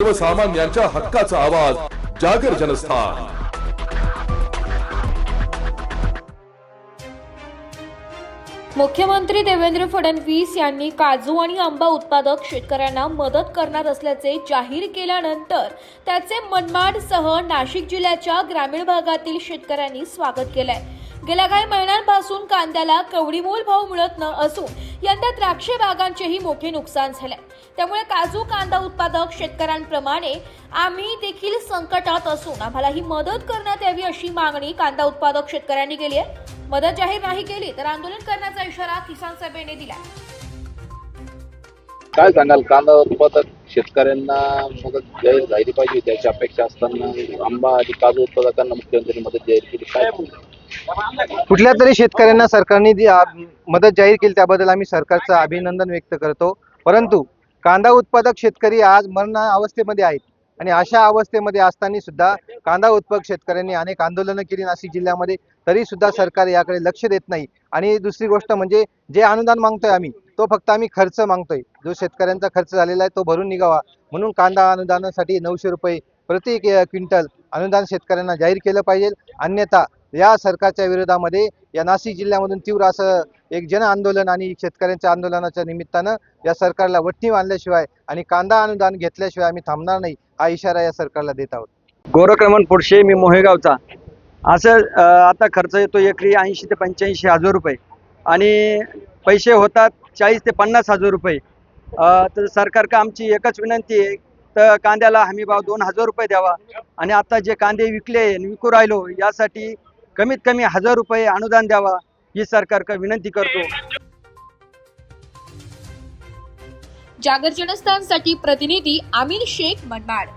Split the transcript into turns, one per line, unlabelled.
सर्वसामान्यांच्या हक्काचा आवाज जागर जनस्थान।
मुख्यमंत्री देवेंद्र फडणवीस यांनी काजू आणि आंबा उत्पादक शेतकऱ्यांना मदत करणार असल्याचे जाहीर केल्यानंतर त्याचे मनमाडसह नाशिक जिल्ह्याच्या ग्रामीण भागातील शेतकऱ्यांनी स्वागत केलंय। गेल्या काही महिन्यांपासून कांद्याला कवडीमोल भाव मिळत न असून यंदा द्राक्ष बागांचेही मोठे नुकसान झाले। त्यामुळे काजू कांदा उत्पादक शेतकऱ्यांप्रमाणे आम्ही देखील संकटात असून आम्हालाही मदत करण्यात यावी अशी मागणी कांदा उत्पादक शेतकऱ्यांनी केली आहे। मदत जाहीर नाही केली तर आंदोलन करण्याचा इशारा किसान सभेने दिला।
काय सांगाल, कांदा उत्पादक शेतकऱ्यांना मदत जाहीर झाली पाहिजे त्याची अपेक्षा असताना आंबा आणि काजू उत्पादकांना मुख्यमंत्र्यांनी मदत जाहीर केली, काय
कुठल्या तरी शेतकऱ्यांना सरकारने मदत जाहीर केली त्याबद्दल आम्ही सरकारचं अभिनंदन व्यक्त करतो। परंतु कांदा उत्पादक शेतकरी आज मरण अवस्थेमध्ये आहेत आणि अशा अवस्थेमध्ये असताना सुद्धा कांदा उत्पादक शेतकऱ्यांनी अनेक आंदोलनं केली नाशिक जिल्ह्यामध्ये, तरी सुद्धा सरकार याकडे लक्ष देत नाही। आणि दुसरी गोष्ट म्हणजे जे अनुदान मागतोय आम्ही तो फक्त आम्ही खर्च मागतोय, जो शेतकऱ्यांचा खर्च झालेला आहे तो भरून निघावा म्हणून कांदा अनुदानासाठी 900 रुपये प्रति क्विंटल अनुदान शेतकऱ्यांना जाहीर केलं पाहिजे। अन्यथा या सरकारच्या विरोधामध्ये या नाशिक जिल्ह्यामधून तीव्र असं एक जन आंदोलन आणि शेतकऱ्यांच्या आंदोलनाच्या निमित्तानं या सरकारला वठणी आणल्याशिवाय आणि कांदा अनुदान घेतल्याशिवाय आम्ही थांबणार नाही, हा इशारा या सरकारला देत आहोत।
गोरखरमण पुढशे, मी मोहेगावचा। असं आता खर्च येतो एकरी 80 ते 85 हजार रुपये आणि पैसे होतात 40 ते 50 हजार रुपये। तर सरकारला आमची एकच विनंती आहे, तर कांद्याला हमी भाव 2000 रुपये द्यावा आणि आता जे कांदे विकू राहिलो यासाठी कमीत कमी 1000 रुपये अनुदान द्यावा ही सरकारला विनंती करतो।
जागर जनस्थानसाठी प्रतिनिधी आमीर शेख, मनमाड।